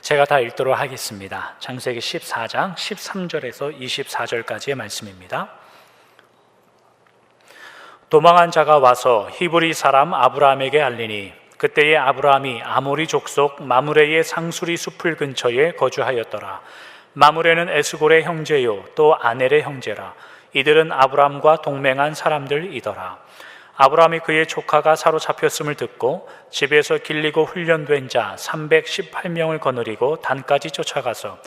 제가 다 읽도록 하겠습니다. 창세기 14장 13절에서 24절까지의 말씀입니다. 도망한 자가 와서 히브리 사람 아브라함에게 알리니 그때에 아브라함이 아모리 족속 마므레의 상수리 숲을 근처에 거주하였더라. 마므레는 에스골의 형제요 또 아넬의 형제라. 이들은 아브라함과 동맹한 사람들이더라. 아브라함이 그의 조카가 사로잡혔음을 듣고 집에서 길리고 훈련된 자 318명을 거느리고 단까지 쫓아가서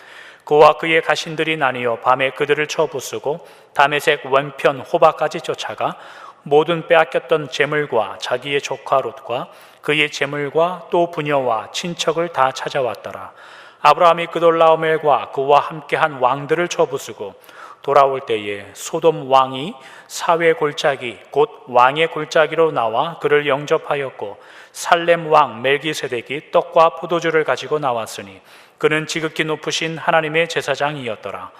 그와 그의 가신들이 나뉘어 밤에 그들을 쳐 부수고 다메섹 원편 호바까지 쫓아가 모든 빼앗겼던 재물과 자기의 조카 롯과 그의 재물과 또 부녀와 친척을 다 찾아왔더라. 아브라함이 그돌라오멜과 그와 함께한 왕들을 쳐 부수고 돌아올 때에 소돔 왕이 사회 골짜기 곧 왕의 골짜기로 나와 그를 영접하였고 살렘 왕 멜기세덱이 떡과 포도주를 가지고 나왔으니 그는 지극히 높으신 하나님의 제사장이었더라.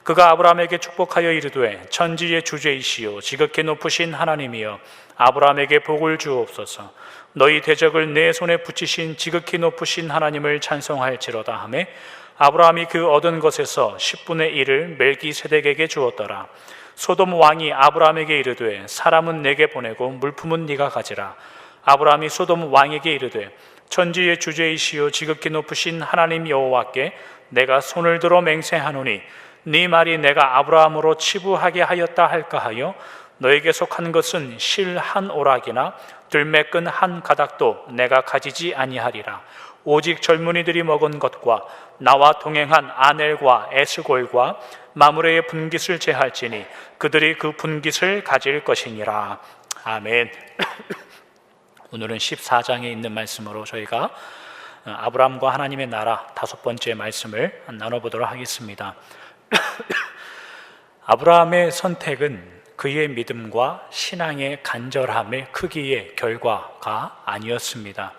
그가 아브라함에게 축복하여 이르되 천지의 주제이시오 지극히 높으신 하나님이여 아브라함에게 복을 주옵소서. 너희 대적을 내 손에 붙이신 지극히 높으신 하나님을 찬송할지로다 하매 아브라함이 그 얻은 것에서 10분의 1을 멜기세덱에게 주었더라. 소돔 왕이 아브라함에게 이르되 사람은 내게 보내고 물품은 네가 가지라. 아브라함이 소돔 왕에게 이르되 천지의 주제이시오 지극히 높으신 하나님 여호와께 내가 손을 들어 맹세하노니 네 말이 내가 아브라함으로 치부하게 하였다 할까 하여 너에게 속한 것은 실 한 오락이나 들매끈 한 가닥도 내가 가지지 아니하리라. 오직 젊은이들이 먹은 것과 나와 동행한 아넬과 에스골과 마므레의 분깃을 제할지니 그들이 그 분깃을 가질 것이니라. 아멘. 오늘은 14장에 있는 말씀으로 저희가 아브라함과 하나님의 나라 5번째 말씀을 나눠보도록 하겠습니다. 아브라함의 선택은 그의 믿음과 신앙의 간절함의 크기의 결과가 아니었습니다.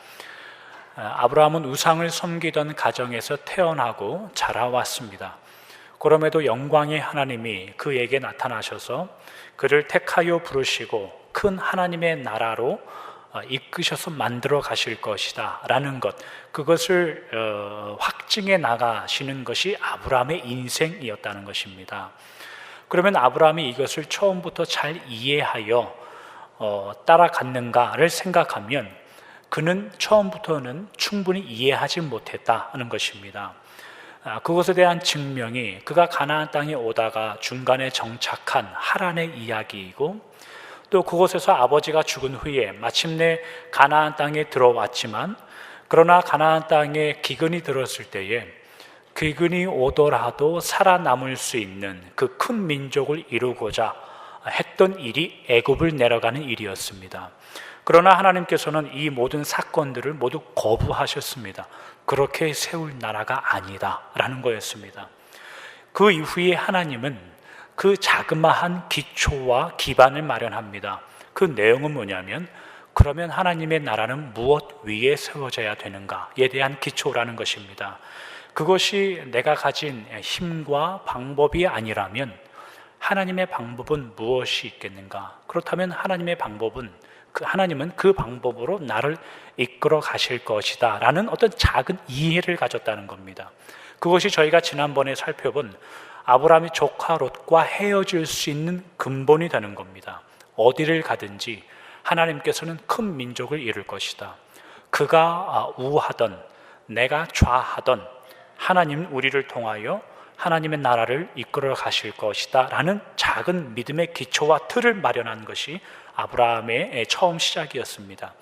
아브라함은 우상을 섬기던 가정에서 태어나고 자라왔습니다. 그럼에도 영광의 하나님이 그에게 나타나셔서 그를 택하여 부르시고 큰 하나님의 나라로 이끄셔서 만들어 가실 것이다 라는 것, 그것을 확증해 나가시는 것이 아브라함의 인생이었다는 것입니다. 그러면 아브라함이 이것을 처음부터 잘 이해하여 따라갔는가를 생각하면 그는 처음부터는 충분히 이해하지 못했다는 것입니다. 그것에 대한 증명이 그가 가나안 땅에 오다가 중간에 정착한 하란의 이야기이고, 또 그곳에서 아버지가 죽은 후에 마침내 가나안 땅에 들어왔지만, 그러나 가나안 땅에 기근이 들었을 때에 기근이 오더라도 살아남을 수 있는 그 큰 민족을 이루고자 했던 일이 애굽을 내려가는 일이었습니다. 그러나 하나님께서는 이 모든 사건들을 모두 거부하셨습니다. 그렇게 세울 나라가 아니다 라는 거였습니다. 그 이후에 하나님은 그 자그마한 기초와 기반을 마련합니다. 그 내용은 뭐냐면, 그러면 하나님의 나라는 무엇 위에 세워져야 되는가에 대한 기초라는 것입니다. 그것이 내가 가진 힘과 방법이 아니라면 하나님의 방법은 무엇이 있겠는가? 그렇다면 하나님은 그 방법으로 나를 이끌어 가실 것이다 라는 어떤 작은 이해를 가졌다는 겁니다. 그것이 저희가 지난번에 살펴본 아브라함의 조카 롯과 헤어질 수 있는 근본이 되는 겁니다. 어디를 가든지 하나님께서는 큰 민족을 이룰 것이다. 그가 우하던 내가 좌하던 하나님은 우리를 통하여 하나님의 나라를 이끌어 가실 것이다 라는 작은 믿음의 기초와 틀을 마련한 것이 아브라함의 처음 시작이었습니다.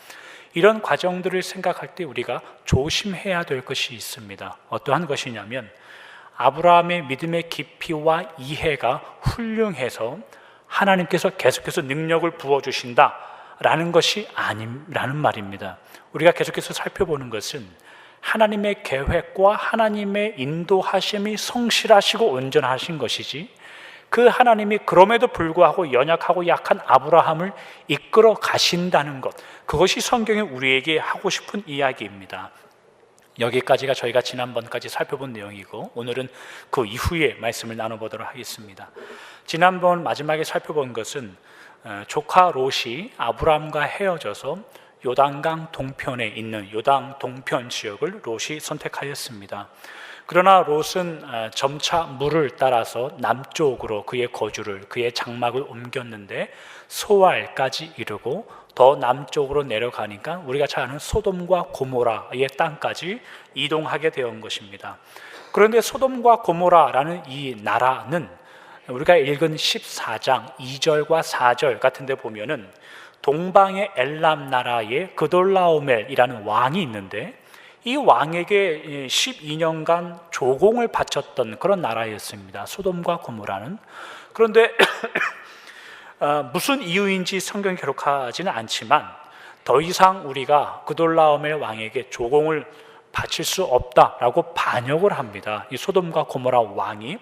이런 과정들을 생각할 때 우리가 조심해야 될 것이 있습니다. 어떠한 것이냐면, 아브라함의 믿음의 깊이와 이해가 훌륭해서 하나님께서 계속해서 능력을 부어주신다 라는 것이 아니라는 말입니다. 우리가 계속해서 살펴보는 것은 하나님의 계획과 하나님의 인도하심이 성실하시고 온전하신 것이지, 그 하나님이 그럼에도 불구하고 연약하고 약한 아브라함을 이끌어 가신다는 것, 그것이 성경이 우리에게 하고 싶은 이야기입니다. 여기까지가 저희가 지난번까지 살펴본 내용이고, 오늘은 그 이후의 말씀을 나눠보도록 하겠습니다. 지난번 마지막에 살펴본 것은 조카 롯이 아브람과 헤어져서 요단강 동편에 있는 요단 동편 지역을 롯이 선택하였습니다. 그러나 롯은 점차 물을 따라서 남쪽으로 그의 거주를, 그의 장막을 옮겼는데 소알까지 이르고 더 남쪽으로 내려가니까 우리가 잘 아는 소돔과 고모라의 땅까지 이동하게 되었던 것입니다. 그런데 소돔과 고모라라는 이 나라는 우리가 읽은 14장 2절과 4절 같은 데 보면은 동방의 엘람 나라의 그돌라오멜이라는 왕이 있는데, 이 왕에게 12년간 조공을 바쳤던 그런 나라였습니다. 소돔과 고모라는. 그런데 무슨 이유인지 성경이 기록하지는 않지만 더 이상 우리가 그돌라오멜 왕에게 조공을 바칠 수 없다라고 반역을 합니다. 이 소돔과 고모라 왕이.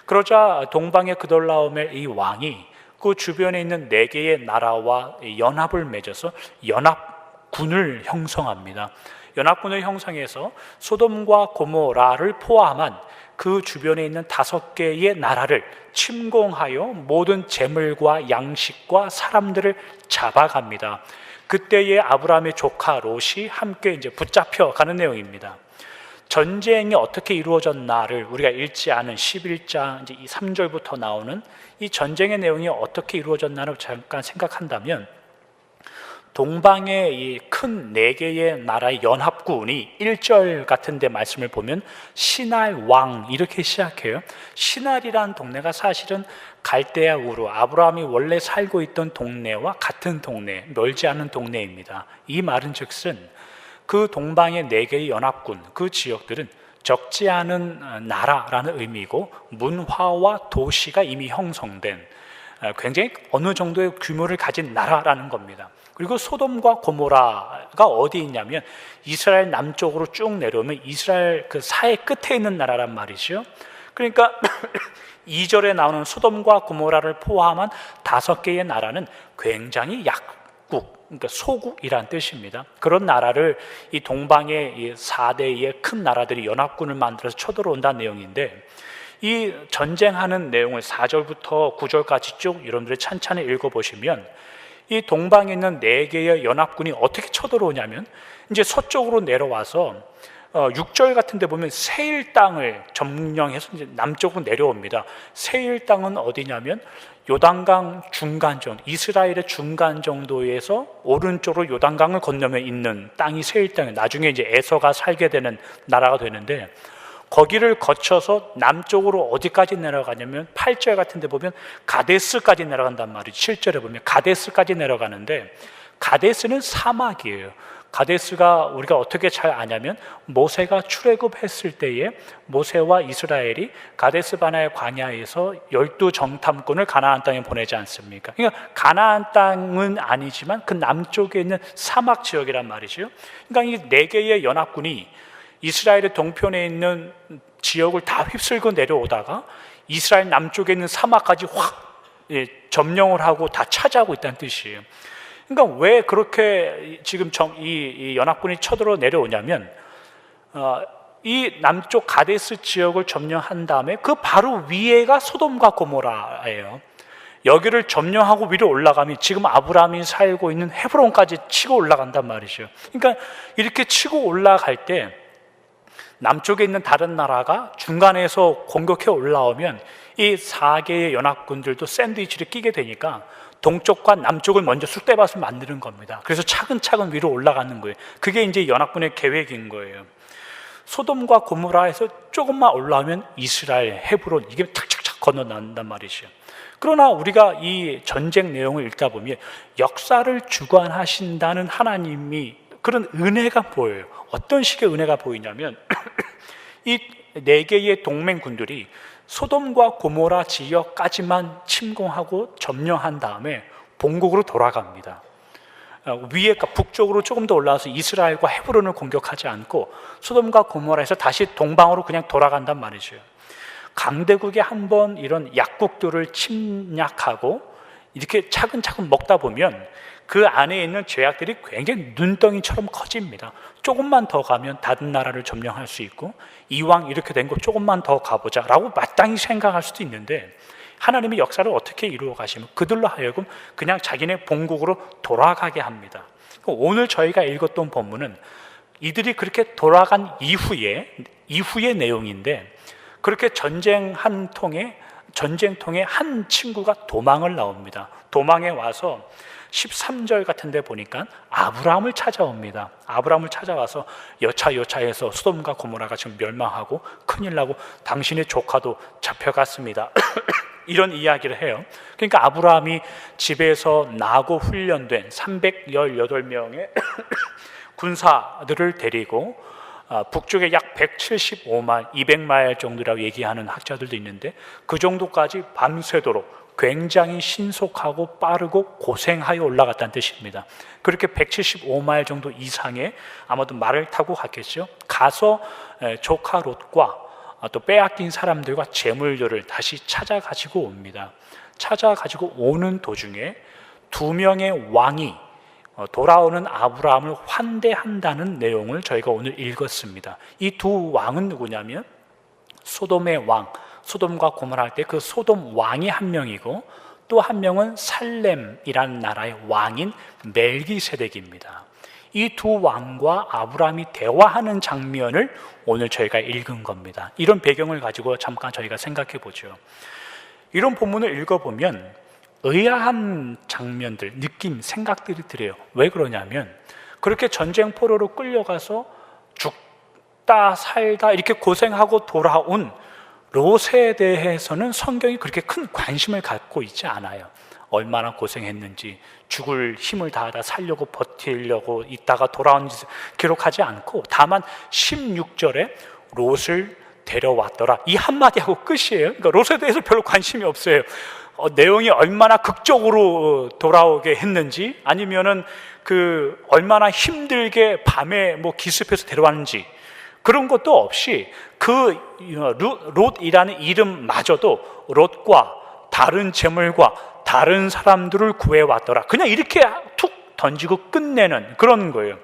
그러자 동방의 그돌라오멜 이 왕이 그 주변에 있는 4개의 나라와 연합을 맺어서 연합군을 형성합니다. 연합군을 형성해서 소돔과 고모라를 포함한 그 주변에 있는 5개의 나라를 침공하여 모든 재물과 양식과 사람들을 잡아갑니다. 그때의 아브라함의 조카 롯이 함께 이제 붙잡혀 가는 내용입니다. 전쟁이 어떻게 이루어졌나를 우리가 읽지 않은 11장 이제 3절부터 나오는 이 전쟁의 내용이 어떻게 이루어졌나를 잠깐 생각한다면, 동방의 이 큰 4개의 나라의 연합군이 1절 같은 데 말씀을 보면 시날 왕 이렇게 시작해요. 시날이란 동네가 사실은 갈대아 우르, 아브라함이 원래 살고 있던 동네와 같은 동네, 멀지 않은 동네입니다. 이 말은 즉슨 그 동방의 4개의 연합군, 그 지역들은 적지 않은 나라라는 의미고, 문화와 도시가 이미 형성된 굉장히 어느 정도의 규모를 가진 나라라는 겁니다. 그리고 소돔과 고모라가 어디 있냐면 이스라엘 남쪽으로 쭉 내려오면 이스라엘 그 사해 끝에 있는 나라란 말이죠. 그러니까 2절에 나오는 소돔과 고모라를 포함한 5개의 나라는 굉장히 약국, 그러니까 소국이란 뜻입니다. 그런 나라를 이 동방의 이 4대의 큰 나라들이 연합군을 만들어서 쳐들어온다는 내용인데, 이 전쟁하는 내용을 4절부터 9절까지 쭉 여러분들이 찬찬히 읽어보시면 이 동방에 있는 4개의 연합군이 어떻게 쳐들어오냐면, 이제 서쪽으로 내려와서 6절 같은 데 보면 세일 땅을 점령해서 이제 남쪽으로 내려옵니다. 세일 땅은 어디냐면 요단강 중간 정도, 이스라엘의 중간 정도에서 오른쪽으로 요단강을 건너면 있는 땅이 세일 땅이에요. 나중에 이제 에서가 살게 되는 나라가 되는데, 거기를 거쳐서 남쪽으로 어디까지 내려가냐면 8절 같은 데 보면 가데스까지 내려간단 말이죠. 7절에 보면 가데스까지 내려가는데, 가데스는 사막이에요. 가데스가 우리가 어떻게 잘 아냐면 모세가 출애굽했을 때에 모세와 이스라엘이 가데스 바네아의 광야에서 12정탐꾼을 가나안 땅에 보내지 않습니까? 그러니까 가나안 땅은 아니지만 그 남쪽에 있는 사막 지역이란 말이죠. 그러니까 이 4개의 연합군이 이스라엘의 동편에 있는 지역을 다 휩쓸고 내려오다가 이스라엘 남쪽에 있는 사막까지 확 점령을 하고 다 차지하고 있다는 뜻이에요. 그러니까 왜 그렇게 지금 이 연합군이 쳐들어 내려오냐면, 이 남쪽 가데스 지역을 점령한 다음에 그 바로 위에가 소돔과 고모라예요. 여기를 점령하고 위로 올라가면 지금 아브라함이 살고 있는 헤브론까지 치고 올라간단 말이죠. 그러니까 이렇게 치고 올라갈 때 남쪽에 있는 다른 나라가 중간에서 공격해 올라오면 이 4개의 연합군들도 샌드위치를 끼게 되니까 동쪽과 남쪽을 먼저 쑥대밭을 만드는 겁니다. 그래서 차근차근 위로 올라가는 거예요. 그게 이제 연합군의 계획인 거예요. 소돔과 고모라에서 조금만 올라오면 이스라엘, 헤브론, 이게 탁탁탁 건너난단 말이죠. 그러나 우리가 이 전쟁 내용을 읽다 보면 역사를 주관하신다는 하나님이 그런 은혜가 보여요. 어떤 식의 은혜가 보이냐면 이 4개의 동맹군들이 소돔과 고모라 지역까지만 침공하고 점령한 다음에 본국으로 돌아갑니다. 위에 북쪽으로 조금 더 올라와서 이스라엘과 헤브론을 공격하지 않고 소돔과 고모라에서 다시 동방으로 그냥 돌아간단 말이죠. 강대국이 한번 이런 약국들을 침략하고 이렇게 차근차근 먹다 보면 그 안에 있는 죄악들이 굉장히 눈덩이처럼 커집니다. 조금만 더 가면 다른 나라를 점령할 수 있고, 이왕 이렇게 된 거 조금만 더 가보자 라고 마땅히 생각할 수도 있는데, 하나님의 역사를 어떻게 이루어 가시면 그들로 하여금 그냥 자기네 본국으로 돌아가게 합니다. 오늘 저희가 읽었던 본문은 이들이 그렇게 돌아간 이후의 내용인데, 그렇게 전쟁통에 한 친구가 도망을 나옵니다. 도망에 와서 13절 같은 데 보니까 아브라함을 찾아옵니다. 아브라함을 찾아와서 여차여차해서 소돔과 고모라가 지금 멸망하고 큰일 나고 당신의 조카도 잡혀갔습니다. 이런 이야기를 해요. 그러니까 아브라함이 집에서 나고 훈련된 318명의 군사들을 데리고 북쪽에 약 175마일, 200마일 정도라고 얘기하는 학자들도 있는데, 그 정도까지 밤새도록 굉장히 신속하고 빠르고 고생하여 올라갔다는 뜻입니다. 그렇게 175마일 정도 이상의 아마도 말을 타고 갔겠죠. 가서 조카 롯과 또 빼앗긴 사람들과 재물들을 다시 찾아가지고 옵니다. 찾아가지고 오는 도중에 두 명의 왕이 돌아오는 아브라함을 환대한다는 내용을 저희가 오늘 읽었습니다. 이 두 왕은 누구냐면 소돔의 왕, 소돔과 고모라 할 때 그 소돔 왕이 한 명이고, 또 한 명은 살렘이라는 나라의 왕인 멜기세덱입니다. 이 두 왕과 아브라함이 대화하는 장면을 오늘 저희가 읽은 겁니다. 이런 배경을 가지고 잠깐 저희가 생각해 보죠. 이런 본문을 읽어보면 의아한 장면들, 느낌, 생각들이 들어요. 왜 그러냐면 그렇게 전쟁 포로로 끌려가서 죽다 살다 이렇게 고생하고 돌아온 롯에 대해서는 성경이 그렇게 큰 관심을 갖고 있지 않아요. 얼마나 고생했는지, 죽을 힘을 다하다 살려고 버티려고 있다가 돌아온지 기록하지 않고, 다만 16절에 롯을 데려왔더라 이 한마디하고 끝이에요. 그러니까 롯에 대해서 별로 관심이 없어요. 내용이 얼마나 극적으로 돌아오게 했는지, 아니면은 얼마나 힘들게 밤에 기습해서 데려왔는지, 그런 것도 없이 그 롯이라는 이름마저도 롯과 다른 재물과 다른 사람들을 구해왔더라, 그냥 이렇게 툭 던지고 끝내는 그런 거예요.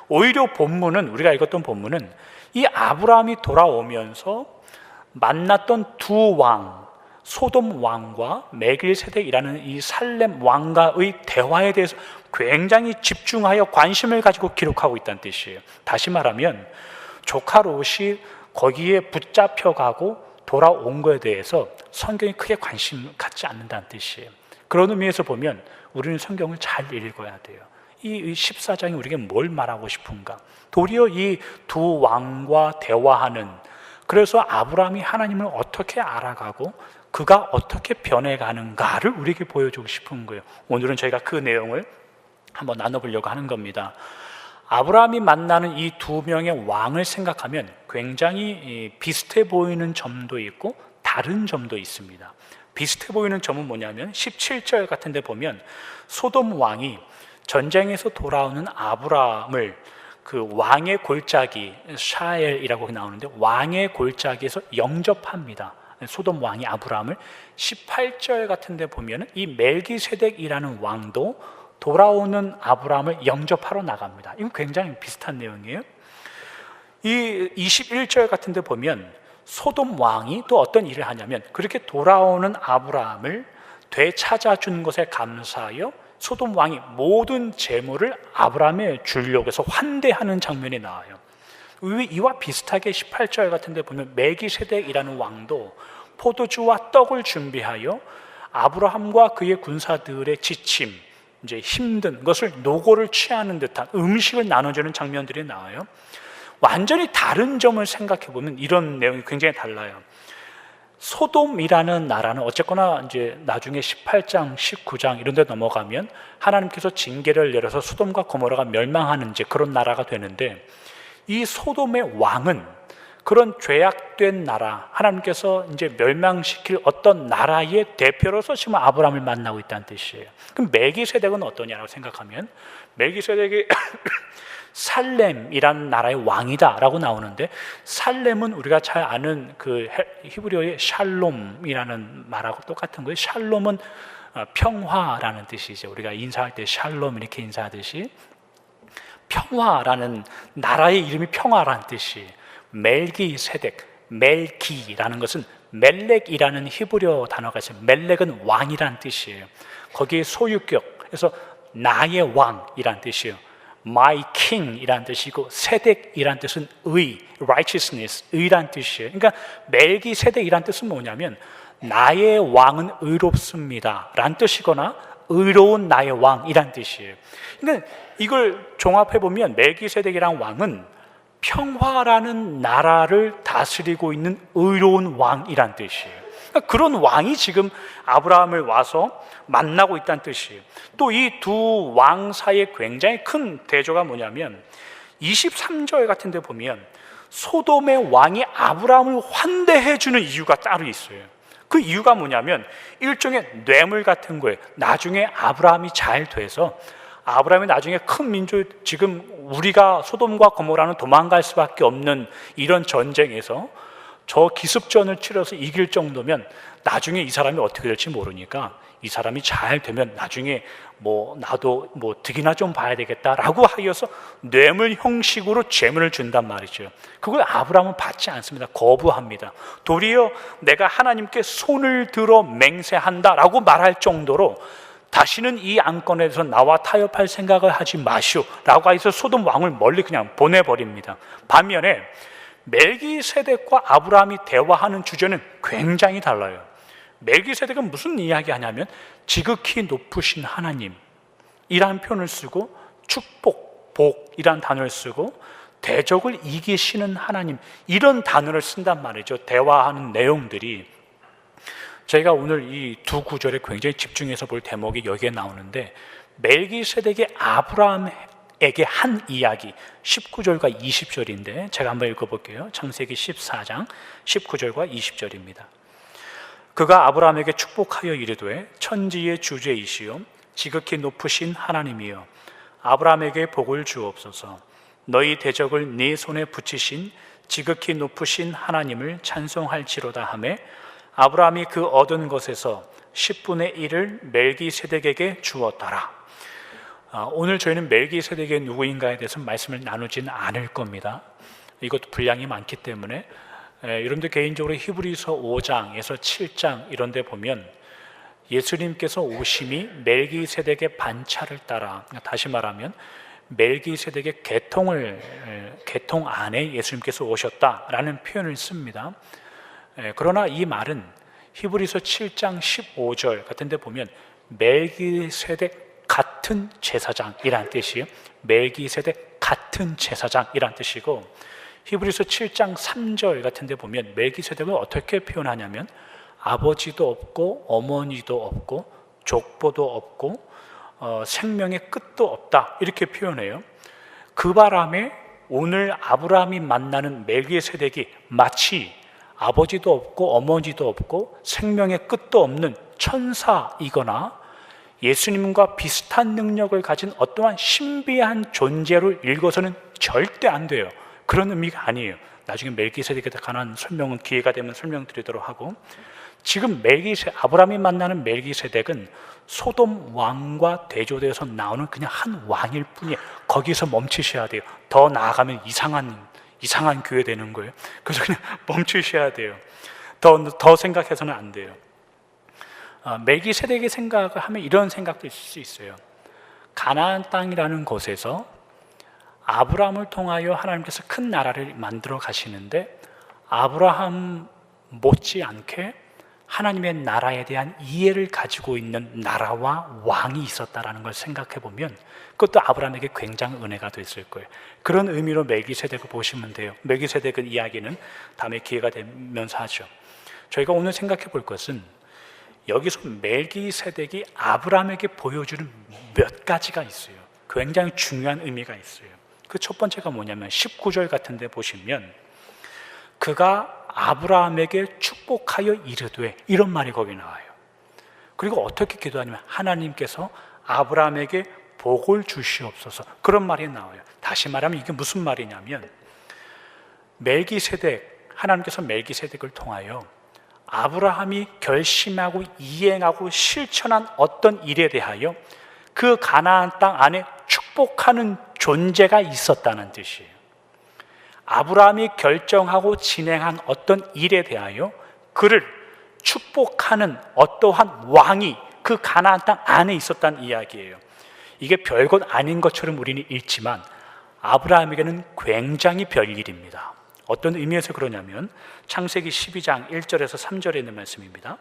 오히려 본문은, 우리가 읽었던 본문은 이 아브라함이 돌아오면서 만났던 두 왕, 소돔 왕과 멜기세덱이라는 이 살렘 왕과의 대화에 대해서 굉장히 집중하여 관심을 가지고 기록하고 있다는 뜻이에요. 다시 말하면 조카 롯이 거기에 붙잡혀가고 돌아온 것에 대해서 성경이 크게 관심 갖지 않는다는 뜻이에요. 그런 의미에서 보면 우리는 성경을 잘 읽어야 돼요. 이 14장이 우리에게 뭘 말하고 싶은가? 도리어 이 두 왕과 대화하는, 그래서 아브라함이 하나님을 어떻게 알아가고 그가 어떻게 변해가는가를 우리에게 보여주고 싶은 거예요. 오늘은 저희가 그 내용을 한번 나눠보려고 하는 겁니다. 아브라함이 만나는 이 두 명의 왕을 생각하면 굉장히 비슷해 보이는 점도 있고 다른 점도 있습니다. 비슷해 보이는 점은 뭐냐면 17절 같은 데 보면 소돔 왕이 전쟁에서 돌아오는 아브라함을 그 왕의 골짜기, 샤엘이라고 나오는데 왕의 골짜기에서 영접합니다. 소돔 왕이 아브라함을. 18절 같은 데 보면 이 멜기세덱이라는 왕도 돌아오는 아브라함을 영접하러 나갑니다. 이건 굉장히 비슷한 내용이에요. 이 21절 같은 데 보면 소돔 왕이 또 어떤 일을 하냐면 그렇게 돌아오는 아브라함을 되찾아준 것에 감사하여 소돔 왕이 모든 재물을 아브라함에 주려고 해서 환대하는 장면이 나와요. 이와 비슷하게 18절 같은 데 보면 멜기세덱이라는 왕도 포도주와 떡을 준비하여 아브라함과 그의 군사들의 지침, 이제 힘든 것을 노고를 취하는 듯한 음식을 나눠주는 장면들이 나와요. 완전히 다른 점을 생각해 보면 이런 내용이 굉장히 달라요. 소돔이라는 나라는 어쨌거나 이제 나중에 18장, 19장 이런 데 넘어가면 하나님께서 징계를 내려서 소돔과 고모라가 멸망하는 이제 그런 나라가 되는데, 이 소돔의 왕은 그런 죄악된 나라, 하나님께서 이제 멸망시킬 어떤 나라의 대표로서 지금 아브라함을 만나고 있다는 뜻이에요. 그럼 멜기세덱은 어떠냐라고 생각하면 멜기세덱이 살렘이라는 나라의 왕이다라고 나오는데, 살렘은 우리가 잘 아는 그 히브리어의 샬롬이라는 말하고 똑같은 거예요. 샬롬은 평화라는 뜻이죠. 우리가 인사할 때 샬롬 이렇게 인사하듯이 평화라는, 나라의 이름이 평화라는 뜻이 멜기세덱, 멜기라는 것은 멜렉이라는 히브리어 단어가 있어요. 멜렉은 왕이라는 뜻이에요. 거기에 소유격, 그래서 나의 왕이라는 뜻이에요. My King이라는 뜻이고, 세덱이라는 뜻은 의, righteousness, 의라는 뜻이에요. 그러니까 멜기세덱이라는 뜻은 뭐냐면 나의 왕은 의롭습니다 라는 뜻이거나 의로운 나의 왕이란 뜻이에요. 그러니까 이걸 종합해보면 멜기세덱이란 왕은 평화라는 나라를 다스리고 있는 의로운 왕이란 뜻이에요. 그러니까 그런 왕이 지금 아브라함을 와서 만나고 있다는 뜻이에요. 또 이 두 왕 사이에 굉장히 큰 대조가 뭐냐면 23절 같은 데 보면 소돔의 왕이 아브라함을 환대해 주는 이유가 따로 있어요. 그 이유가 뭐냐면 일종의 뇌물 같은 거예요. 나중에 아브라함이 잘 돼서 아브라함이 나중에 큰 민족, 지금 우리가 소돔과 고모라는 도망갈 수밖에 없는 이런 전쟁에서 저 기습전을 치러서 이길 정도면 나중에 이 사람이 어떻게 될지 모르니까 이 사람이 잘 되면 나중에 나도 득이나 좀 봐야 되겠다라고 하여서 뇌물 형식으로 재물을 준단 말이죠. 그걸 아브라함은 받지 않습니다. 거부합니다. 도리어 내가 하나님께 손을 들어 맹세한다라고 말할 정도로 다시는 이 안건에서 나와 타협할 생각을 하지 마시오라고 해서 소돔 왕을 멀리 그냥 보내버립니다. 반면에 멜기세덱과 아브라함이 대화하는 주제는 굉장히 달라요. 멜기세덱은 무슨 이야기 하냐면 지극히 높으신 하나님이라는 표현을 쓰고 축복, 복이라는 단어를 쓰고 대적을 이기시는 하나님, 이런 단어를 쓴단 말이죠. 대화하는 내용들이. 저희가 오늘 이 두 구절에 굉장히 집중해서 볼 대목이 여기에 나오는데, 멜기세덱이 아브라함에게 한 이야기 19절과 20절인데 제가 한번 읽어볼게요. 창세기 14장 19절과 20절입니다. 그가 아브라함에게 축복하여 이르되 천지의 주제이시요 지극히 높으신 하나님이여 아브라함에게 복을 주옵소서. 너희 대적을 네 손에 붙이신 지극히 높으신 하나님을 찬송할지로다 하매 아브라함이 그 얻은 것에서 10분의 1을 멜기세덱에게 주었더라. 오늘 저희는 멜기세덱이 누구인가에 대해서 말씀을 나누지는 않을 겁니다. 이것도 분량이 많기 때문에 여러분들 개인적으로 히브리서 5장에서 7장 이런 데 보면 예수님께서 오심이 멜기세덱의 반차를 따라, 다시 말하면 멜기세덱의 계통 안에 예수님께서 오셨다라는 표현을 씁니다. 그러나 이 말은 히브리서 7장 15절 같은 데 보면 멜기세덱 같은 제사장이라는 뜻이에요. 멜기세덱 같은 제사장이라는 뜻이고, 히브리서 7장 3절 같은 데 보면 멜기세덱을 어떻게 표현하냐면 아버지도 없고 어머니도 없고 족보도 없고 생명의 끝도 없다, 이렇게 표현해요. 그 바람에 오늘 아브라함이 만나는 멜기세덱이 마치 아버지도 없고 어머니도 없고 생명의 끝도 없는 천사이거나 예수님과 비슷한 능력을 가진 어떠한 신비한 존재로 읽어서는 절대 안 돼요. 그런 의미가 아니에요. 나중에 멜기세덱에 관한 설명은 기회가 되면 설명드리도록 하고, 지금 아브라함이 만나는 멜기세덱은 소돔 왕과 대조되어서 나오는 그냥 한 왕일 뿐이에요. 거기서 멈추셔야 돼요. 더 나아가면 이상한 교회 되는 거예요. 그래서 그냥 멈추셔야 돼요. 더 생각해서는 안 돼요. 멜기세덱의 생각을 하면 이런 생각도 있을 수 있어요. 가나안 땅이라는 곳에서 아브라함을 통하여 하나님께서 큰 나라를 만들어 가시는데 아브라함 못지않게 하나님의 나라에 대한 이해를 가지고 있는 나라와 왕이 있었다라는 걸 생각해 보면 그것도 아브라함에게 굉장히 은혜가 됐을 거예요. 그런 의미로 멜기세덱을 보시면 돼요. 멜기세덱의 이야기는 다음에 기회가 되면서 하죠. 저희가 오늘 생각해 볼 것은 여기서 멜기세덱이 아브라함에게 보여주는 몇 가지가 있어요. 굉장히 중요한 의미가 있어요. 그 첫 번째가 뭐냐면 19절 같은 데 보시면 그가 아브라함에게 축복하여 이르되, 이런 말이 거기 나와요. 그리고 어떻게 기도하냐면 하나님께서 아브라함에게 복을 주시옵소서, 그런 말이 나와요. 다시 말하면 이게 무슨 말이냐면 하나님께서 멜기세덱을 통하여 아브라함이 결심하고 이행하고 실천한 어떤 일에 대하여 그 가나안 땅 안에 축복하는 존재가 있었다는 뜻이에요. 아브라함이 결정하고 진행한 어떤 일에 대하여 그를 축복하는 어떠한 왕이 그 가나안 땅 안에 있었다는 이야기예요. 이게 별것 아닌 것처럼 우리는 읽지만 아브라함에게는 굉장히 별일입니다. 어떤 의미에서 그러냐면 창세기 12장 1절에서 3절에 있는 말씀입니다.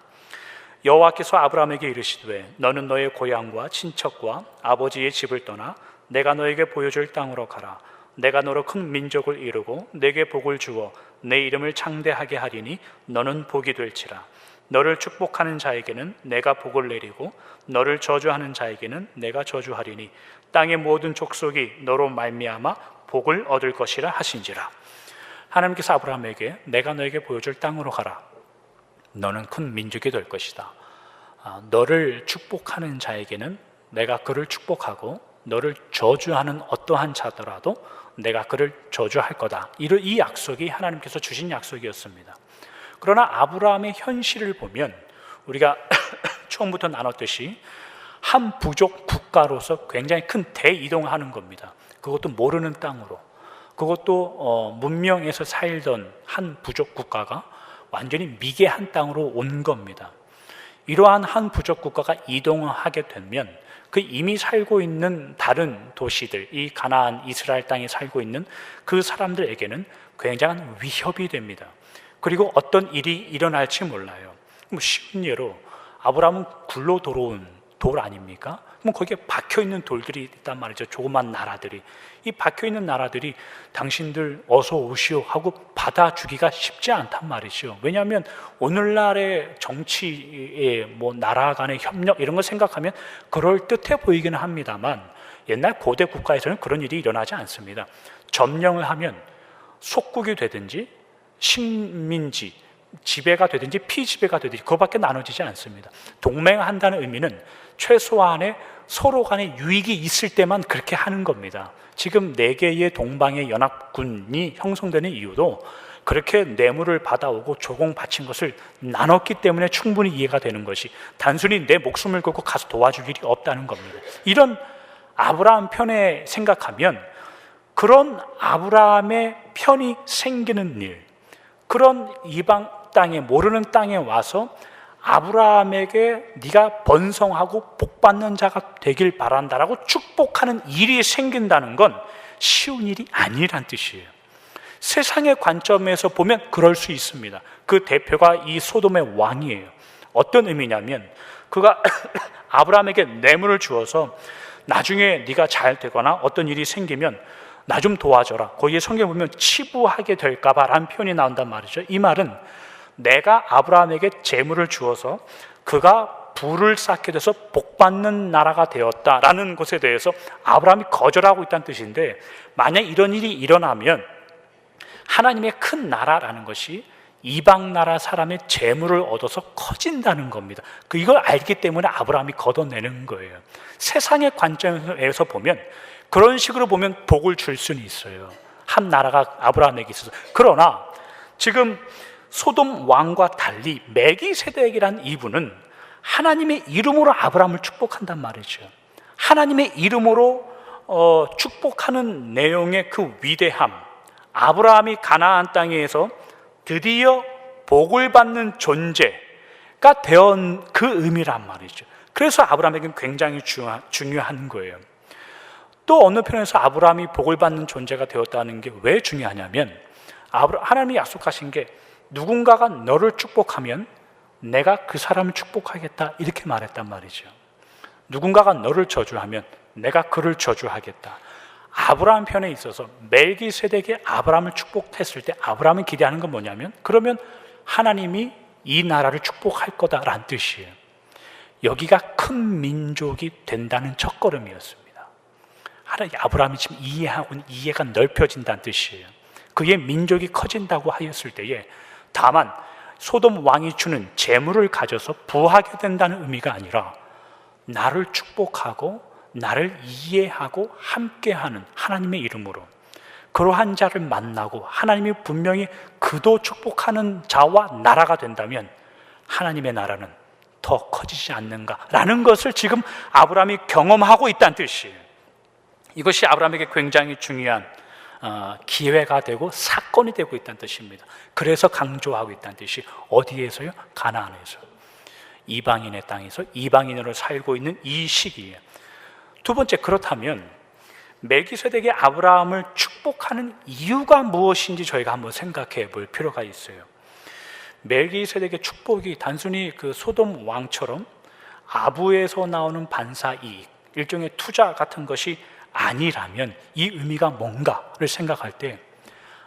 여호와께서 아브라함에게 이르시되 너는 너의 고향과 친척과 아버지의 집을 떠나 내가 너에게 보여줄 땅으로 가라. 내가 너로 큰 민족을 이루고 내게 복을 주어 내 이름을 창대하게 하리니 너는 복이 될지라. 너를 축복하는 자에게는 내가 복을 내리고 너를 저주하는 자에게는 내가 저주하리니 땅의 모든 족속이 너로 말미암아 복을 얻을 것이라 하신지라. 하나님께서 아브라함에게 내가 너에게 보여줄 땅으로 가라. 너는 큰 민족이 될 것이다. 너를 축복하는 자에게는 내가 그를 축복하고 너를 저주하는 어떠한 자더라도 내가 그를 저주할 거다. 이 약속이 하나님께서 주신 약속이었습니다. 그러나 아브라함의 현실을 보면 우리가 처음부터 나눴듯이 한 부족 국가로서 굉장히 큰 대이동하는 겁니다. 그것도 모르는 땅으로, 그것도 문명에서 살던 한 부족 국가가 완전히 미개한 땅으로 온 겁니다. 이러한 한 부족 국가가 이동하게 되면 그 이미 살고 있는 다른 도시들, 이 가나안 이스라엘 땅에 살고 있는 그 사람들에게는 굉장한 위협이 됩니다. 그리고 어떤 일이 일어날지 몰라요. 쉬운 예로 아브라함은 굴러 들어온 돌 아닙니까? 그럼 거기에 박혀있는 돌들이 있단 말이죠. 조그만 나라들이. 이 박혀있는 나라들이 당신들 어서 오시오 하고 받아주기가 쉽지 않단 말이죠. 왜냐하면 오늘날의 정치의 나라 간의 협력 이런 걸 생각하면 그럴듯해 보이기는 합니다만 옛날 고대 국가에서는 그런 일이 일어나지 않습니다. 점령을 하면 속국이 되든지 식민지, 지배가 되든지 피지배가 되든지 그거밖에 나눠지지 않습니다. 동맹한다는 의미는 최소한의 서로 간에 유익이 있을 때만 그렇게 하는 겁니다. 지금 4개의 동방의 연합군이 형성되는 이유도 그렇게 뇌물을 받아오고 조공 바친 것을 나눴기 때문에 충분히 이해가 되는 것이 단순히 내 목숨을 걸고 가서 도와줄 일이 없다는 겁니다. 이런 아브라함 편에 생각하면 그런 아브라함의 편이 생기는 일, 그런 이방 땅에 모르는 땅에 와서 아브라함에게 네가 번성하고 복받는 자가 되길 바란다라고 축복하는 일이 생긴다는 건 쉬운 일이 아니란 뜻이에요. 세상의 관점에서 보면 그럴 수 있습니다. 그 대표가 이 소돔의 왕이에요. 어떤 의미냐면 그가 아브라함에게 뇌물을 주어서 나중에 네가 잘 되거나 어떤 일이 생기면 나 좀 도와줘라. 거기에 성경에 보면 치부하게 될까 봐 라는 표현이 나온단 말이죠. 이 말은 내가 아브라함에게 재물을 주어서 그가 부를 쌓게 돼서 복받는 나라가 되었다라는 것에 대해서 아브라함이 거절하고 있다는 뜻인데, 만약 이런 일이 일어나면 하나님의 큰 나라라는 것이 이방 나라 사람의 재물을 얻어서 커진다는 겁니다. 이걸 알기 때문에 아브라함이 걷어내는 거예요. 세상의 관점에서 보면 그런 식으로 보면 복을 줄 수는 있어요. 한 나라가 아브라함에게 있어서. 그러나 지금 소돔 왕과 달리 멜기세덱이라는 이분은 하나님의 이름으로 아브라함을 축복한단 말이죠. 하나님의 이름으로 축복하는 내용의 그 위대함, 아브라함이 가나안 땅에서 드디어 복을 받는 존재가 되었는 그 의미란 말이죠. 그래서 아브라함에게는 굉장히 중요한 거예요. 또 어느 편에서 아브라함이 복을 받는 존재가 되었다는 게 왜 중요하냐면, 하나님이 약속하신 게 누군가가 너를 축복하면 내가 그 사람을 축복하겠다 이렇게 말했단 말이죠. 누군가가 너를 저주하면 내가 그를 저주하겠다. 아브라함 편에 있어서 멜기세덱이 아브라함을 축복했을 때 아브라함이 기대하는 건 뭐냐면, 그러면 하나님이 이 나라를 축복할 거다라는 뜻이에요. 여기가 큰 민족이 된다는 첫걸음이었습니다. 아브라함이 지금 이해가 넓혀진다는 뜻이에요. 그의 민족이 커진다고 하였을 때에, 다만 소돔 왕이 주는 재물을 가져서 부하게 된다는 의미가 아니라 나를 축복하고 나를 이해하고 함께하는 하나님의 이름으로 그러한 자를 만나고 하나님이 분명히 그도 축복하는 자와 나라가 된다면 하나님의 나라는 더 커지지 않는가라는 것을 지금 아브라함이 경험하고 있다는 뜻이에요. 이것이 아브라함에게 굉장히 중요한 기회가 되고 사건이 되고 있다는 뜻입니다. 그래서 강조하고 있다는 뜻이 어디에서요? 가나안에서, 이방인의 땅에서 이방인으로 살고 있는 이 시기에. 두 번째, 그렇다면 멜기세덱이 아브라함을 축복하는 이유가 무엇인지 저희가 한번 생각해 볼 필요가 있어요. 멜기세덱의 축복이 단순히 그 소돔 왕처럼 아부에서 나오는 반사 이익, 일종의 투자 같은 것이 아니라면 이 의미가 뭔가를 생각할 때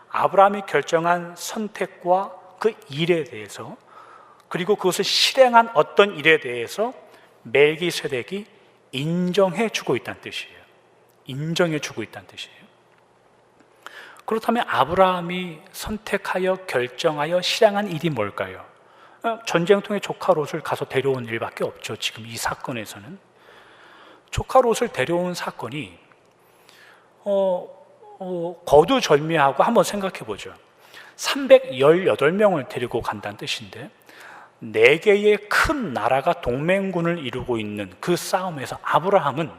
아브라함이 결정한 선택과 그 일에 대해서, 그리고 그것을 실행한 어떤 일에 대해서 멜기세덱이 인정해 주고 있다는 뜻이에요. 인정해 주고 있다는 뜻이에요. 그렇다면 아브라함이 선택하여 결정하여 실행한 일이 뭘까요? 전쟁통의 조카 롯을 가서 데려온 일밖에 없죠. 지금 이 사건에서는 조카 롯을 데려온 사건이 거두절미하고 한번 생각해 보죠. 318명을 데리고 간다는 뜻인데 4개의 큰 나라가 동맹군을 이루고 있는 그 싸움에서 아브라함은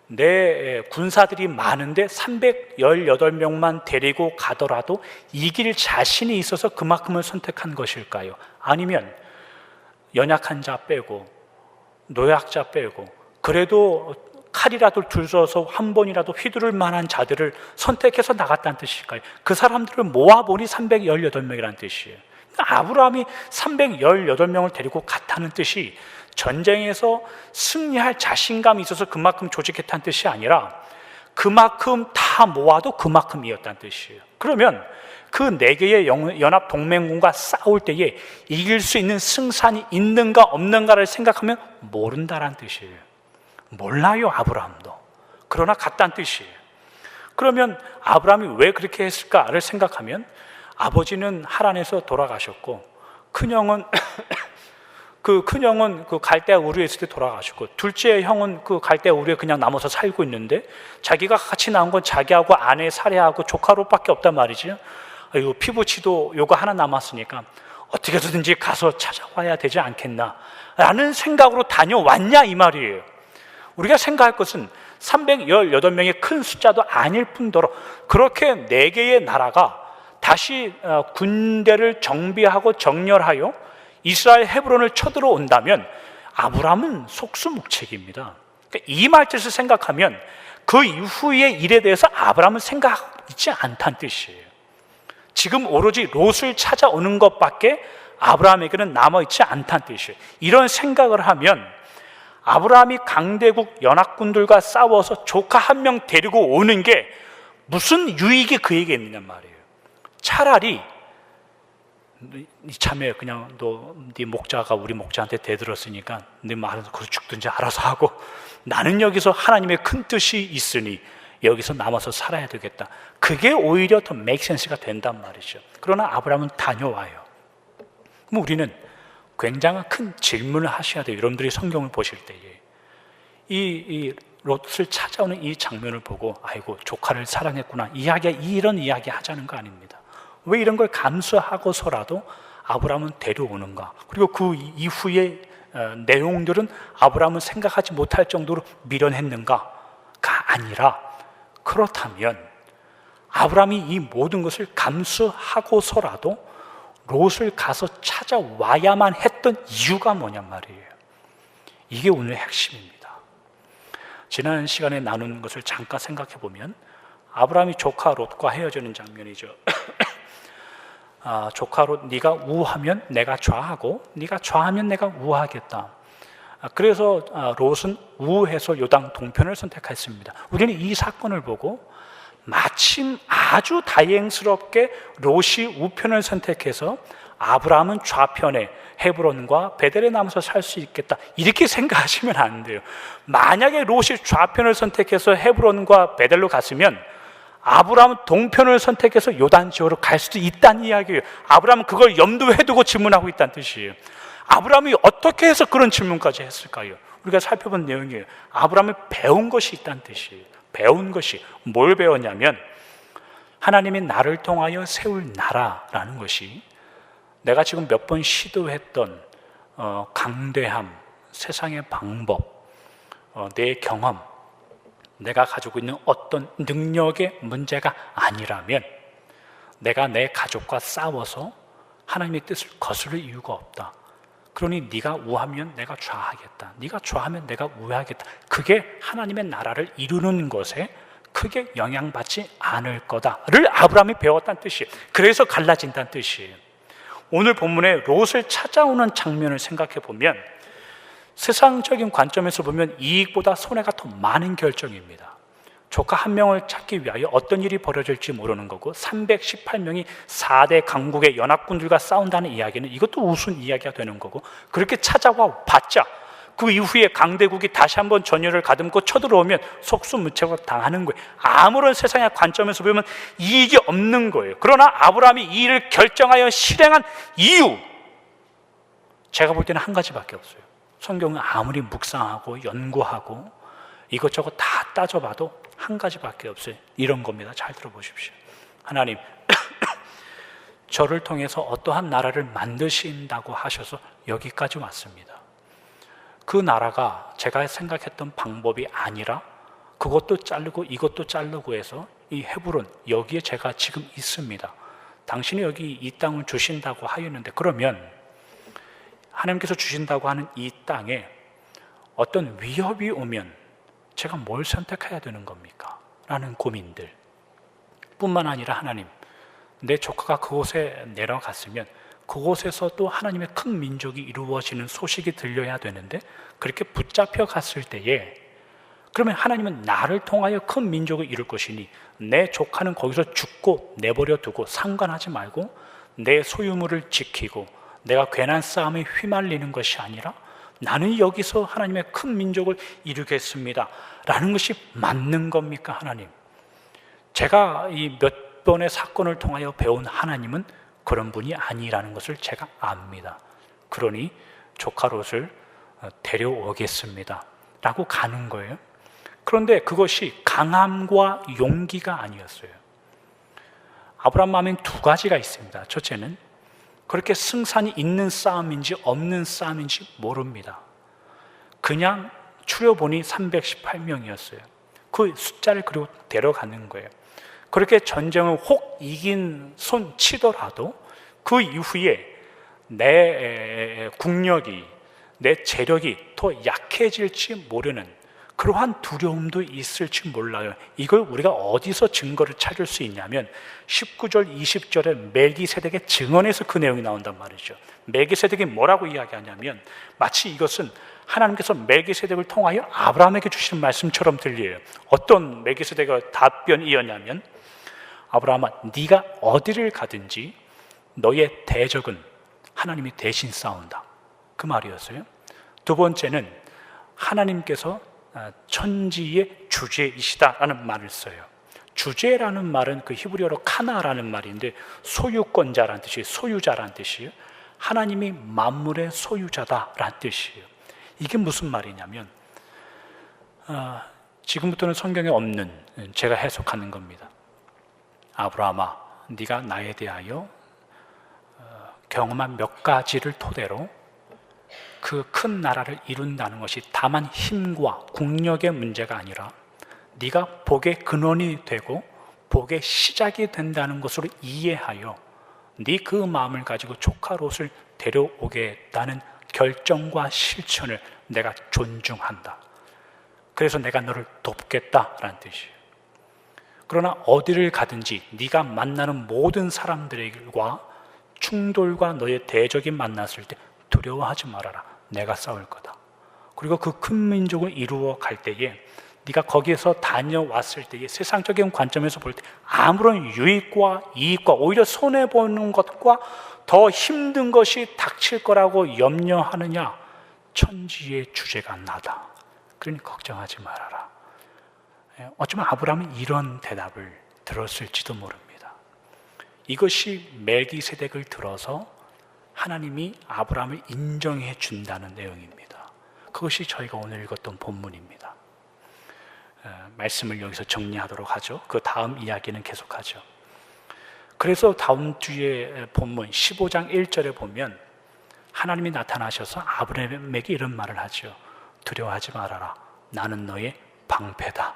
내 군사들이 많은데 318명만 데리고 가더라도 이길 자신이 있어서 그만큼을 선택한 것일까요? 아니면 연약한 자 빼고 노약자 빼고 그래도 칼이라도 들어서 한 번이라도 휘두를 만한 자들을 선택해서 나갔다는 뜻일까요? 그 사람들을 모아보니 318명이라는 뜻이에요. 아브라함이 318명을 데리고 갔다는 뜻이 전쟁에서 승리할 자신감이 있어서 그만큼 조직했다는 뜻이 아니라 그만큼 다 모아도 그만큼이었다는 뜻이에요. 그러면 그 4개의 연합 동맹군과 싸울 때에 이길 수 있는 승산이 있는가 없는가를 생각하면 모른다라는 뜻이에요. 몰라요, 아브라함도. 그러나 갔다는 뜻이에요. 그러면 아브라함이 왜 그렇게 했을까를 생각하면 아버지는 하란에서 돌아가셨고 큰형은 그 갈대아 우르에 있을 때 돌아가셨고 둘째 형은 그 갈대아 우르에 그냥 남아서 살고 있는데 자기가 같이 나온 건 자기하고 아내 사례하고 조카 롯밖에 없단 말이죠. 아이고, 피부치도 요거 하나 남았으니까 어떻게 해서든지 가서 찾아와야 되지 않겠나 라는 생각으로 다녀왔냐 이 말이에요. 우리가 생각할 것은 318명의 큰 숫자도 아닐 뿐더러 그렇게 4개의 나라가 다시 군대를 정비하고 정렬하여 이스라엘 헤브론을 쳐들어온다면 아브라함은 속수무책입니다. 그러니까 이 말뜻을 생각하면 그 이후의 일에 대해서 아브라함은 생각 있지 않다는 뜻이에요. 지금 오로지 롯을 찾아오는 것밖에 아브라함에게는 남아있지 않다는 뜻이에요. 이런 생각을 하면 아브라함이 강대국 연합군들과 싸워서 조카 한 명 데리고 오는 게 무슨 유익이 그에게 있느냐 말이에요. 차라리 이참에 그냥 네 목자가 우리 목자한테 대들었으니까 네 말은 그걸 죽든지 알아서 하고 나는 여기서 하나님의 큰 뜻이 있으니 여기서 남아서 살아야 되겠다. 그게 오히려 더 make sense가 된단 말이죠. 그러나 아브라함은 다녀와요. 그럼 우리는 굉장한 큰 질문을 하셔야 돼요. 여러분들이 성경을 보실 때에 이 롯을 찾아오는 이 장면을 보고 아이고 조카를 사랑했구나 이런 이야기 하자는 거 아닙니다. 왜 이런 걸 감수하고서라도 아브라함은 데려오는가? 그리고 그 이후의 내용들은 아브라함은 생각하지 못할 정도로 미련했는가가 아니라 그렇다면 아브라함이 이 모든 것을 감수하고서라도 롯을 가서 찾아와야만 했던 이유가 뭐냔 말이에요. 이게 오늘의 핵심입니다. 지난 시간에 나눈 것을 잠깐 생각해 보면 아브라함이 조카 롯과 헤어지는 장면이죠. 조카 롯, 네가 우하면 내가 좌하고 네가 좌하면 내가 우하겠다. 그래서 롯은 우해서 요단 동편을 선택했습니다. 우리는 이 사건을 보고 마침 아주 다행스럽게 롯이 우편을 선택해서 아브라함은 좌편에 헤브론과 베델에 남아서 살 수 있겠다 이렇게 생각하시면 안 돼요. 만약에 롯이 좌편을 선택해서 헤브론과 베델로 갔으면 아브라함은 동편을 선택해서 요단 지역으로 갈 수도 있다는 이야기예요. 아브라함은 그걸 염두에 두고 질문하고 있다는 뜻이에요. 아브라함이 어떻게 해서 그런 질문까지 했을까요? 우리가 살펴본 내용이에요. 아브라함이 배운 것이 있다는 뜻이에요. 배운 것이 뭘 배웠냐면 하나님이 나를 통하여 세울 나라라는 것이 내가 지금 몇 번 시도했던 강대함, 세상의 방법, 내 경험, 내가 가지고 있는 어떤 능력의 문제가 아니라면 내가 내 가족과 싸워서 하나님의 뜻을 거스를 이유가 없다. 그러니 네가 우하면 내가 좌하겠다. 네가 좌하면 내가 우하겠다. 그게 하나님의 나라를 이루는 것에 크게 영향받지 않을 거다를 아브라함이 배웠다는 뜻이에요. 그래서 갈라진다는 뜻이에요. 오늘 본문에 롯을 찾아오는 장면을 생각해 보면 세상적인 관점에서 보면 이익보다 손해가 더 많은 결정입니다. 조카 한 명을 찾기 위하여 어떤 일이 벌어질지 모르는 거고 318명이 4대 강국의 연합군들과 싸운다는 이야기는 이것도 우스운 이야기가 되는 거고 그렇게 찾아와 봤자 그 이후에 강대국이 다시 한번 전열을 가듬고 쳐들어오면 속수무책으로 당하는 거예요. 아무런 세상의 관점에서 보면 이익이 없는 거예요. 그러나 아브라함이 이 일을 결정하여 실행한 이유, 제가 볼 때는 한 가지밖에 없어요. 성경은 아무리 묵상하고 연구하고 이것저것 다 따져봐도 한 가지밖에 없어요. 이런 겁니다. 잘 들어보십시오. 하나님, 저를 통해서 어떠한 나라를 만드신다고 하셔서 여기까지 왔습니다. 그 나라가 제가 생각했던 방법이 아니라 그것도 자르고 이것도 자르고 해서 이 헤브론, 여기에 제가 지금 있습니다. 당신이 여기 이 땅을 주신다고 하였는데 그러면 하나님께서 주신다고 하는 이 땅에 어떤 위협이 오면 제가 뭘 선택해야 되는 겁니까? 라는 고민들 뿐만 아니라 하나님, 내 조카가 그곳에 내려갔으면 그곳에서 또 하나님의 큰 민족이 이루어지는 소식이 들려야 되는데 그렇게 붙잡혀 갔을 때에 그러면 하나님은 나를 통하여 큰 민족을 이룰 것이니 내 조카는 거기서 죽고 내버려 두고 상관하지 말고 내 소유물을 지키고 내가 괜한 싸움에 휘말리는 것이 아니라 나는 여기서 하나님의 큰 민족을 이루겠습니다 라는 것이 맞는 겁니까? 하나님, 제가 이 몇 번의 사건을 통하여 배운 하나님은 그런 분이 아니라는 것을 제가 압니다. 그러니 조카 롯을 데려오겠습니다 라고 가는 거예요. 그런데 그것이 강함과 용기가 아니었어요. 아브라함 마음엔 두 가지가 있습니다. 첫째는 그렇게 승산이 있는 싸움인지 없는 싸움인지 모릅니다. 그냥 추려보니 318명이었어요. 그 숫자를 그리고 데려가는 거예요. 그렇게 전쟁을 혹 이긴 손 치더라도 그 이후에 내 국력이, 내 재력이 더 약해질지 모르는 그러한 두려움도 있을지 몰라요. 이걸 우리가 어디서 증거를 찾을 수 있냐면 19절, 20절에 멜기세덱의 증언에서 그 내용이 나온단 말이죠. 멜기세덱이 뭐라고 이야기하냐면 마치 이것은 하나님께서 멜기세덱을 통하여 아브라함에게 주시는 말씀처럼 들려요. 어떤 멜기세덱의 답변이었냐면 아브라함아, 네가 어디를 가든지 너의 대적은 하나님이 대신 싸운다, 그 말이었어요. 두 번째는 하나님께서 천지의 주제이시다라는 말을 써요. 주제라는 말은 그 히브리어로 카나라는 말인데 소유권자라는 뜻이에요. 소유자라는 뜻이에요. 하나님이 만물의 소유자다라는 뜻이에요. 이게 무슨 말이냐면 지금부터는 성경에 없는 제가 해석하는 겁니다. 아브라함아, 네가 나에 대하여 경험한 몇 가지를 토대로 그 큰 나라를 이룬다는 것이 다만 힘과 국력의 문제가 아니라 네가 복의 근원이 되고 복의 시작이 된다는 것으로 이해하여 네 그 마음을 가지고 조카 롯을 데려오겠다는 결정과 실천을 내가 존중한다. 그래서 내가 너를 돕겠다라는 뜻이에요. 그러나 어디를 가든지 네가 만나는 모든 사람들과 충돌과 너의 대적이 만났을 때 두려워하지 말아라. 내가 싸울 거다. 그리고 그 큰 민족을 이루어 갈 때에 네가 거기에서 다녀왔을 때에 세상적인 관점에서 볼 때 아무런 유익과 이익과 오히려 손해보는 것과 더 힘든 것이 닥칠 거라고 염려하느냐? 천지의 주제가 나다. 그러니 걱정하지 말아라. 어쩌면 아브라함은 이런 대답을 들었을지도 모릅니다. 이것이 멜기세덱을 들어서 하나님이 아브라함을 인정해 준다는 내용입니다. 그것이 저희가 오늘 읽었던 본문입니다. 말씀을 여기서 정리하도록 하죠. 그 다음 이야기는 계속하죠. 그래서 다음 주에 본문 15장 1절에 보면 하나님이 나타나셔서 아브라함에게 이런 말을 하죠. 두려워하지 말아라. 나는 너의 방패다.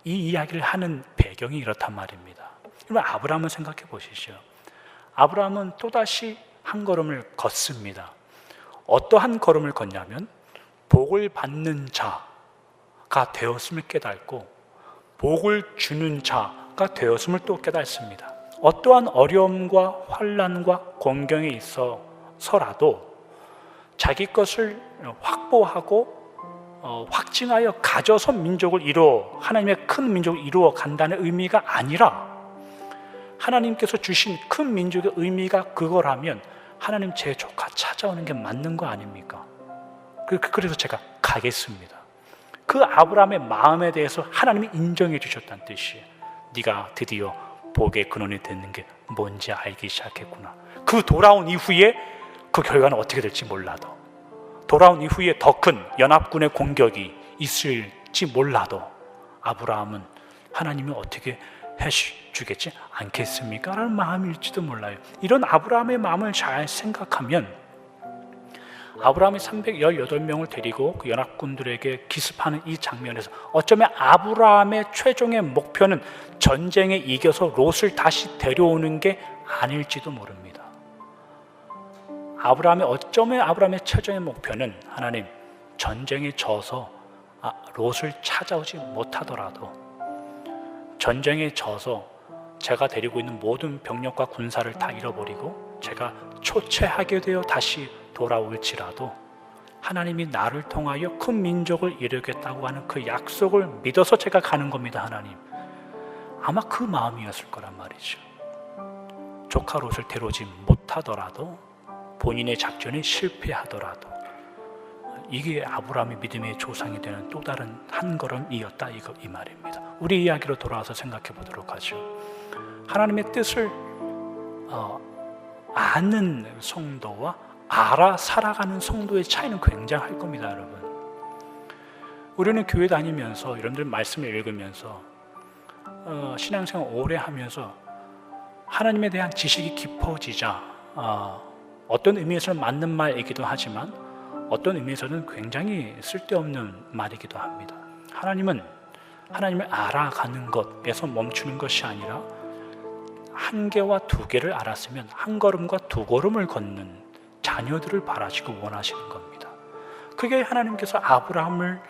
이 이야기를 하는 배경이 이렇단 말입니다. 여러분, 아브라함을 생각해 보시죠. 아브라함은 또다시 한 걸음을 걷습니다. 어떠한 걸음을 걷냐면 복을 받는 자가 되었음을 깨닫고 복을 주는 자가 되었음을 또 깨닫습니다. 어떠한 어려움과 환난과 공경에 있어서라도 자기 것을 확보하고 확증하여 가져서 민족을 이루어 하나님의 큰 민족을 이루어 간다는 의미가 아니라 하나님께서 주신 큰 민족의 의미가 그거라면 하나님 제 조카 찾아오는 게 맞는 거 아닙니까? 그래서 제가 가겠습니다. 그 아브라함의 마음에 대해서 하나님이 인정해 주셨다는 뜻이에요. 네가 드디어 복의 근원이 되는 게 뭔지 알기 시작했구나. 그 돌아온 이후에 그 결과는 어떻게 될지 몰라도, 돌아온 이후에 더 큰 연합군의 공격이 있을지 몰라도 아브라함은 하나님이 어떻게 해주겠지 않겠습니까? 라는 마음일지도 몰라요. 이런 아브라함의 마음을 잘 생각하면 아브라함이 318명을 데리고 그 연합군들에게 기습하는 이 장면에서 어쩌면 아브라함의 최종의 목표는 전쟁에 이겨서 롯을 다시 데려오는 게 아닐지도 모릅니다. 어쩌면 아브라함의 최종의 목표는 하나님, 전쟁에 져서 롯을 찾아오지 못하더라도, 전쟁에 져서 제가 데리고 있는 모든 병력과 군사를 다 잃어버리고 제가 초췌하게 되어 다시 돌아올지라도 하나님이 나를 통하여 큰 민족을 이루겠다고 하는 그 약속을 믿어서 제가 가는 겁니다. 하나님, 아마 그 마음이었을 거란 말이죠. 조카 롯을 데려오지 못하더라도, 본인의 작전이 실패하더라도 이게 아브라함의 믿음의 조상이 되는 또 다른 한 걸음이었다, 이 말입니다. 우리 이야기로 돌아와서 생각해 보도록 하죠. 하나님의 뜻을 아는 성도와 알아 살아가는 성도의 차이는 굉장할 겁니다, 여러분. 우리는 교회 다니면서, 여러분들 말씀을 읽으면서 신앙생활 오래 하면서 하나님에 대한 지식이 깊어지자 어떤 의미에서는 맞는 말이기도 하지만 어떤 의미에서는 굉장히 쓸데없는 말이기도 합니다. 하나님은 하나님을 알아가는 것에서 멈추는 것이 아니라 한 개와 두 개를 알았으면 한 걸음과 두 걸음을 걷는 자녀들을 바라시고 원하시는 겁니다. 그게 하나님께서 아브라함을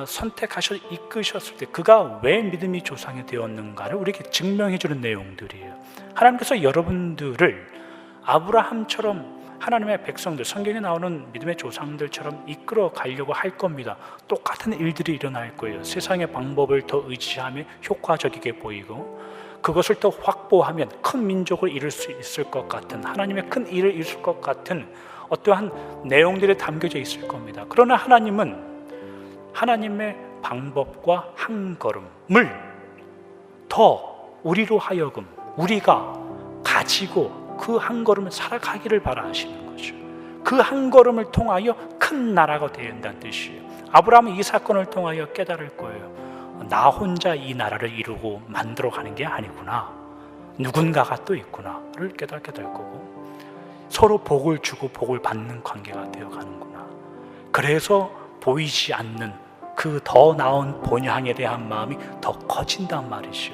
선택하셔 이끄셨을 때 그가 왜 믿음의 조상이 되었는가를 우리에게 증명해 주는 내용들이에요. 하나님께서 여러분들을 아브라함처럼 하나님의 백성들, 성경에 나오는 믿음의 조상들처럼 이끌어 가려고 할 겁니다. 똑같은 일들이 일어날 거예요. 세상의 방법을 더 의지하며 효과적이게 보이고 그것을 더 확보하면 큰 민족을 이룰 수 있을 것 같은, 하나님의 큰 일을 이룰 것 같은 어떠한 내용들이 담겨져 있을 겁니다. 그러나 하나님은 하나님의 방법과 한 걸음을 더 우리로 하여금 우리가 가지고 그 한 걸음을 살아가기를 바라시는 거죠. 그 한 걸음을 통하여 큰 나라가 된다는 뜻이에요. 아브라함은 이 사건을 통하여 깨달을 거예요. 나 혼자 이 나라를 이루고 만들어가는 게 아니구나, 누군가가 또 있구나를 깨닫게 될 거고 서로 복을 주고 복을 받는 관계가 되어가는구나. 그래서 보이지 않는 그 더 나은 본향에 대한 마음이 더 커진단 말이죠.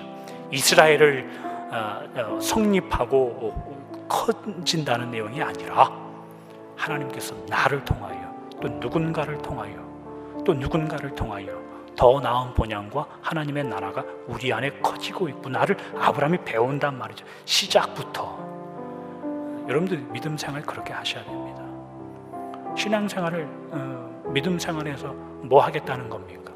이스라엘을 성립하고 커진다는 내용이 아니라 하나님께서 나를 통하여 또 누군가를 통하여 더 나은 본향과 하나님의 나라가 우리 안에 커지고 있구나를 아브라함이 배운단 말이죠. 시작부터. 여러분들 믿음 생활 그렇게 하셔야 됩니다. 신앙생활을 믿음 생활에서 뭐 하겠다는 겁니까?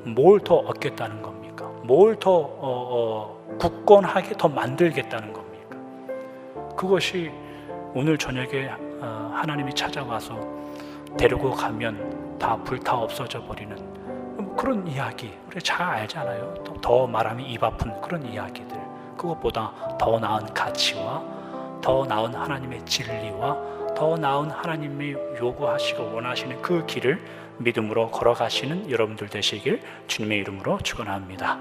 뭘 더 얻겠다는 겁니까? 뭘 더 굳건하게 더 만들겠다는 겁니까? 그것이 오늘 저녁에 하나님이 찾아와서 데리고 가면 다 불타 없어져 버리는 그런 이야기 우리 잘 알잖아요. 더 말하면 입 아픈 그런 이야기들, 그것보다 더 나은 가치와 더 나은 하나님의 진리와 더 나은 하나님이 요구하시고 원하시는 그 길을 믿음으로 걸어가시는 여러분들 되시길 주님의 이름으로 축원합니다.